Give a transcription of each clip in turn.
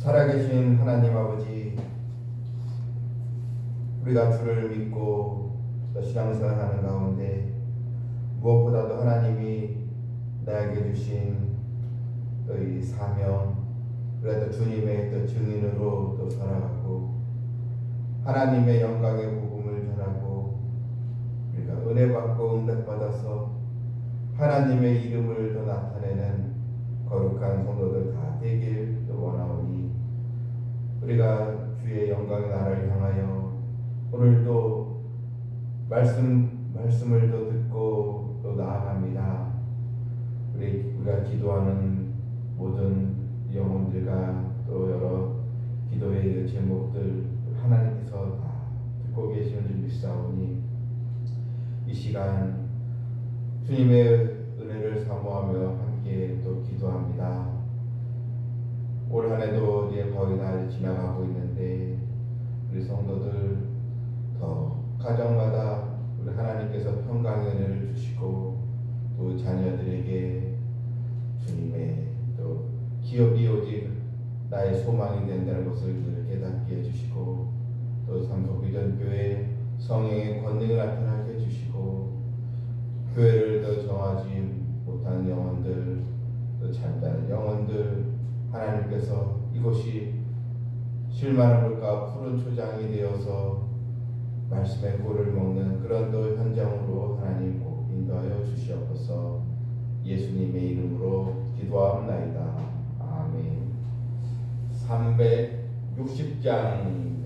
살아계신 하나님 아버지, 우리가 주를 믿고 또 신앙생활하는 가운데 무엇보다도 하나님이 나에게 주신 또 이 사명, 그래도 주님의 또 증인으로 또 살아가고 하나님의 영광의 복음을 전하고 우리가 은혜 받고 응답 받아서 하나님의 이름을 더 나타내는 거룩한 성도들 다 되길 또 원하오니, 우리가 주의 영광의 나라를 향하여 오늘도 말씀을 또 듣고 또 나아갑니다. 우리가 기도하는 모든 영혼들과 또 여러 기도의 제목들 하나님께서 다 듣고 계시는 줄 믿사오니, 이 시간 주님의 은혜를 사모하며 함께 또 기도합니다. 올 한 해도 이제 거의 다 지나가고 있는데 우리 성도들 더 가정마다 우리 하나님께서 평강의 은혜를 주시고 또 자녀들에게 주님의 또 기업이 오직 나의 소망이 된다는 것을 깨닫게 해주시고, 또 삼성비전교회 성령의 권능을 나타나게 해주시고, 교회를 더 정하지 못하는 영혼들, 또 잠자는 영혼들 하나님께서 이곳이 실만함을까 푸른 초장이 되어서 말씀의 꿀을 먹는 그런 또 현장으로 하나님 꼭 인도하여 주시옵소서. 예수님의 이름으로 기도하옵나이다. 아멘. 360장입니다.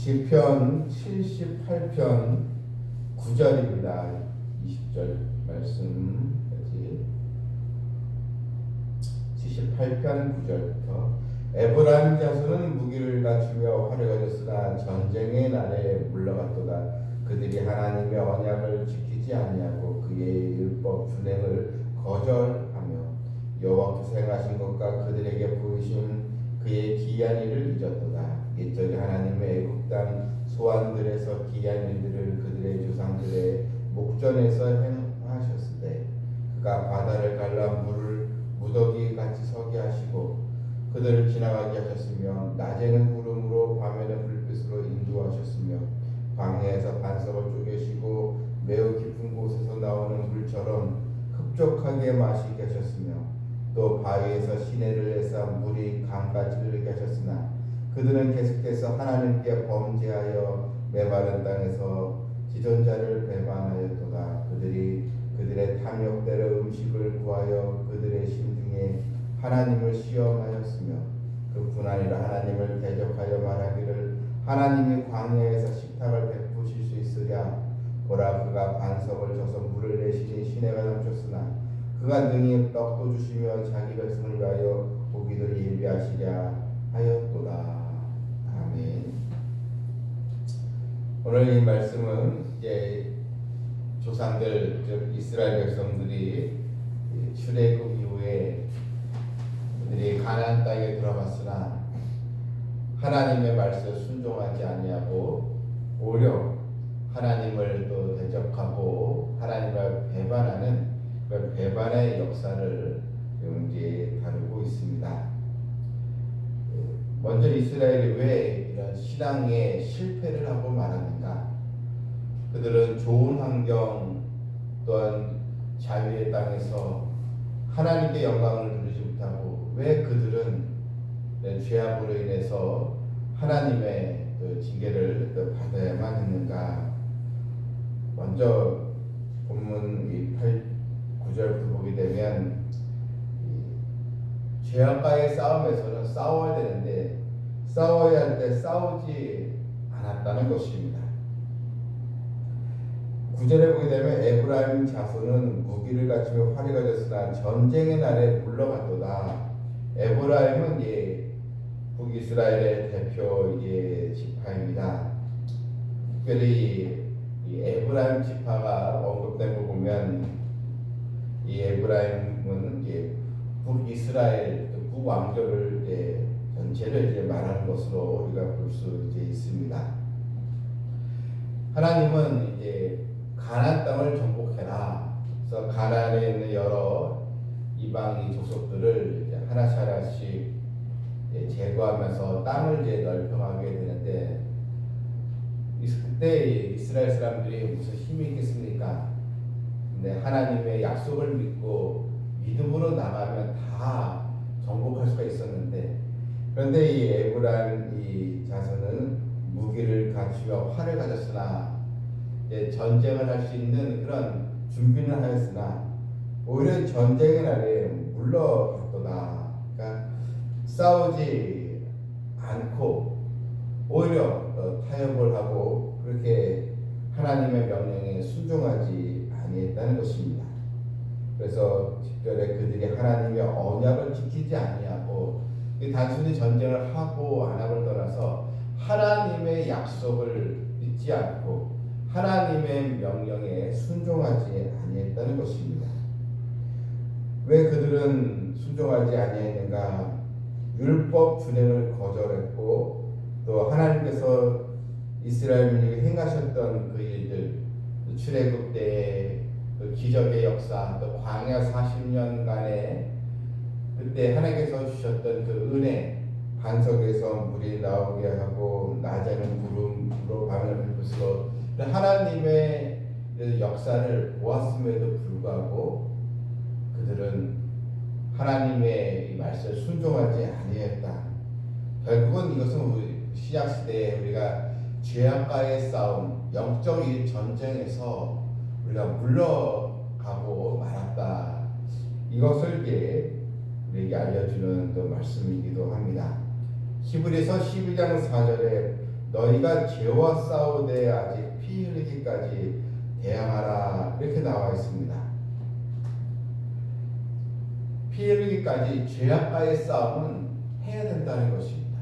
시편 78편 9절입니다. 20절 말씀까지 78편 9절부터 에브라임 자손은 무기를 갖추며 활을 가졌으나 전쟁의 날에 물러갔도다. 그들이 하나님의 언약을 지키지 아니하고 그의 율법 준행을 거절하며 여호와께서 행하신 것과 그들에게 보이신 그의 기이한 일을 잊었도다. 옛적에 하나님의 애굽 땅 소환들에서 기이한 일들을 그들의 조상들의 목전에서 행하셨을 때 그가 바다를 갈라 물을 무더기 같이 서게 하시고 그들을 지나가게 하셨으며 낮에는 구름으로 밤에는 불빛으로 인도하셨으며 광야에서 반석을 쪼개시고 매우 깊은 곳에서 나오는 물처럼 흡족하게 마시게 하셨으며 또 바위에서 시내를 내사 물이 강까지 흐르게 하셨으나 그들은 계속해서 하나님께 범죄하여 메마른 땅에서 지존자를 배반하였도다. 그들이 그들의 탐욕대로 음식을 구하여 그들의 심중에 하나님을 시험하였으며 그 분한이라 하나님을 대적하여 말하기를 하나님이 광야에서 식탁을 베푸실 수 있으랴. 보라, 그가 반석을 쳐서 물을 내시니 시내가 넘쳤으나 그가 능히 떡도 주시며 자기 백성을 위하여 고기를 예비하시랴 하였도다. 아멘. 오늘 이 말씀은 이제 조상들 즉 이스라엘 백성들이 출애굽 이후에 그들이 가나안 땅에 들어갔으나 하나님의 말씀에 순종하지 아니하고 오히려 하나님을 또 대적하고 하나님을 배반하는 그 배반의 역사를 이제 다루고 있습니다. 먼저 이스라엘이 왜 이런 신앙의 실패를 하고 말하는가? 그들은 좋은 환경 또한 자유의 땅에서 하나님께 영광을 누리지 못하고 왜 그들은 죄악으로 인해서 하나님의 징계를 받아야만 했는가? 먼저 본문 9절부터 보게 되면 죄악과의 싸움에서는 싸워야 되는데 싸워야 할 때 싸우지 않았다는 것입니다. 9절에 보게 되면 에브라임 자손은 무기를 갖추며 활이 가졌으나 전쟁의 날에 물러갔도다. 에브라임은 북이스라엘의 대표 지파입니다. 특별히 이 에브라임 지파가 언급된 거 보면 이 에브라임은 북이스라엘 북왕조를 전체를 말하는 것으로 우리가 볼 수 있습니다. 하나님은 가나안 땅을 정복해라. 그래서 가나안에 있는 여러 이방 족속들을 하나씩 하나씩 제거하면서 땅을 넓혀가게 되는데 그때 이스라엘 사람들이 무슨 힘이 있겠습니까? 근데 하나님의 약속을 믿고 믿음으로 나가면 다 정복할 수가 있었는데 그런데 이 에브라임 이 자손은 무기를 갖추며 활을 가졌으나 전쟁을 할 수 있는 그런 준비는 하였으나 오히려 전쟁의 날에 물러갔도다. 그러니까 싸우지 않고 오히려 타협을 하고 그렇게 하나님의 명령에 순종하지 아니했다는 것입니다. 그래서 10절에 그들이 하나님의 언약을 지키지 아니하고 단순히 전쟁을 하고 안 함을 떠나서 하나님의 약속을 믿지 않고 하나님의 명령에 순종하지 아니했다는 것입니다. 왜 그들은 순종하지 아니했는가? 율법 준행을 거절했고 또 하나님께서 이스라엘 민족이 행하셨던 그 일들, 출애굽 때의 그 기적의 역사, 또 광야 40년간의 그때 하나님께서 주셨던 그 은혜, 반석에서 물이 나오게 하고 낮에는 구름으로 밤에는 불빛으로 하나님의 역사를 보았음에도 불구하고 그들은 하나님의 말씀을 순종하지 아니했다. 결국은 이것은 신약 시대에 우리가 죄악과의 싸움, 영적 전쟁에서 우리가 물러가고 말았다. 이것을 우리에게 알려주는 또 말씀이기도 합니다. 히브리서 12장 4절에 너희가 죄와 싸우되 아직 피 대항하라 이렇게 나와 있습니다. 피 흘리기까지 죄악과의 싸움은 해야 된다는 것입니다.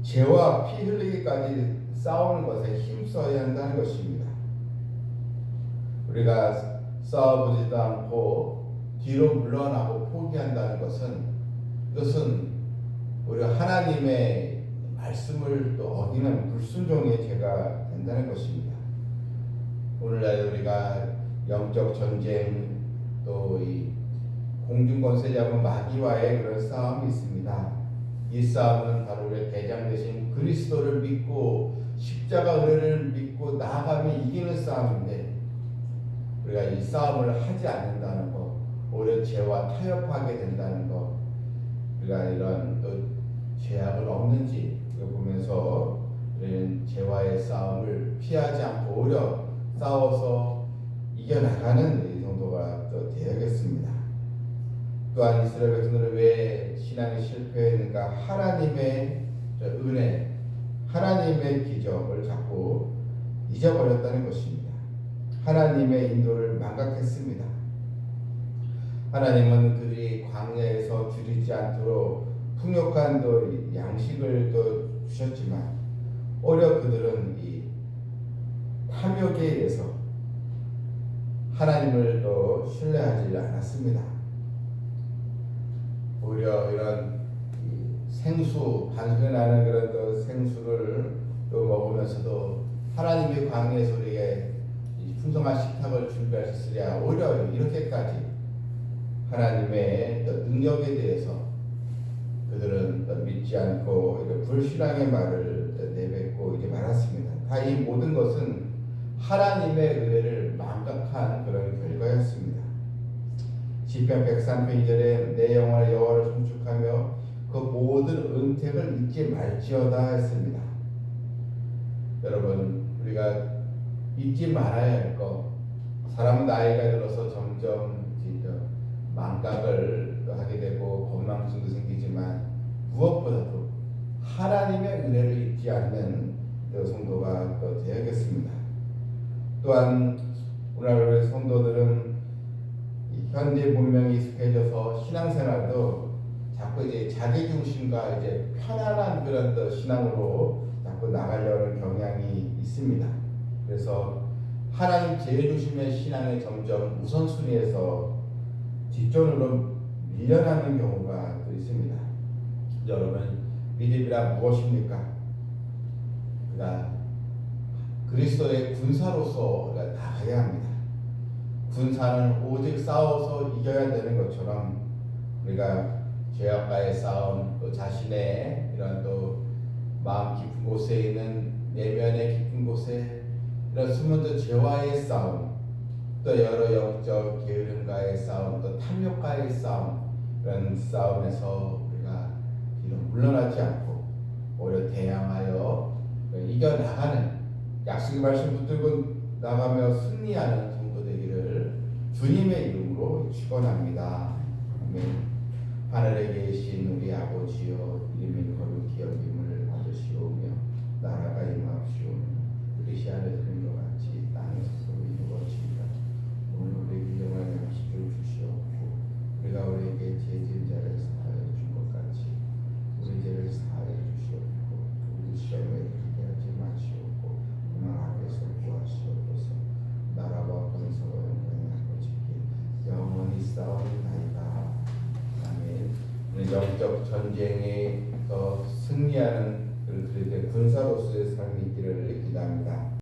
죄와 피 흘리기까지 싸우는 것에 힘써야 한다는 것입니다. 우리가 싸워보지도 않고 뒤로 물러나고 포기한다는 것은, 이것은 우리가 하나님의 말씀을 또 어기는 불순종의 죄가 된다는 것입니다. 오늘날 우리가 영적 전쟁, 또 이 공중권세자분 마귀와의 그런 싸움이 있습니다. 이 싸움은 바로 우리의 대장 되신 그리스도를 믿고 십자가 은혜를 믿고 나아가며 이기는 싸움인데, 우리가 이 싸움을 하지 않는다는 것, 오히려 죄와 타협하게 된다는 것, 우리가 이런 또 죄악은 없는지 보면서 우리는 죄와의 싸움을 피하지 않고 오히려 싸워서 이겨나가는 이 정도가 또 되어야겠습니다. 또한 이스라엘 백성들은 왜 신앙이 실패했는가? 하나님의 은혜, 하나님의 기적을 자꾸 잊어버렸다는 것입니다. 하나님의 인도를 망각했습니다. 하나님은 그들이 광야에서 줄이지 않도록 풍족한 또 양식을 또 주셨지만, 오히려 그들은 이 탐욕에 의해서 하나님을 또 신뢰하지 않았습니다. 오히려 이런 생수, 반송에 나는 그런 또 생수를 또 먹으면서도 하나님의 광야에서 우리에게 풍성한 식탁을 준비하셨으랴, 오히려 이렇게까지 하나님의 또 능력에 대해서 그들은 또 믿지 않고 이런 불신앙의 말을 내뱉고 이제 말았습니다. 다 이 모든 것은 하나님의 은혜를 망각한 그런 결과였습니다. 시편 103편 2절에 내 영혼의 여호와를 송축하며 그 모든 은택을 잊지 말지어다 했습니다. 여러분, 우리가 잊지 말아야 할 것, 사람은 나이가 들어서 점점 망각을 하게 되고 건망증도 생기지만, 무엇보다도 하나님의 은혜를 잊지 않는 성도가 되어야겠습니다. 또한 오늘날 성도들은 현대 문명에 익숙해져서 신앙생활도 자꾸 이제 자기 중심과 이제 편안한 그런 신앙으로 자꾸 나가려는 경향이 있습니다. 그래서 하나님 제중심의 신앙에 점점 우선순위에서 뒷전으로 밀려나는 경우가 또 있습니다. 여러분, 믿음이란 무엇입니까? 그러니까 그리스도의 군사로서 우리가 나가야 합니다. 군사는 오직 싸워서 이겨야 되는 것처럼, 우리가 죄악과의 싸움, 또 자신의 이런 또 마음 깊은 곳에 있는 내면의 깊은 곳에 이런 숨은 죄와의 싸움, 또 여러 영적 게으름과의 싸움, 또 탐욕과의 싸움, 이런 싸움에서 우리가 뒤로 물러나지 않고 오히려 대항하여 이겨나가는, 약속의 말씀 붙들고 나가며 승리하는 성도 되기를 주님의 이름으로 축원합니다. 아멘. 하늘에 계신 우리 아버지여, 이름이 거룩히 여김을 받으시오며 나라가 임하옵시오며 뜻이 하늘에서 이룬 것 같이 땅에서도 이루어지리라. 오늘 우리에게 일용할 양식을 주시옵고, 우리가 우리에게 죄 지은 자를 사하여 준 것 같이 우리 죄를 사하여 주시옵고, 우리 시험에 들게 하지 마시옵고 악에서 구하시옵소서. 나라와 권세와 영광이 아버지께 영원히 싸우나이다. 아멘. 영적 전쟁에 더 승리하는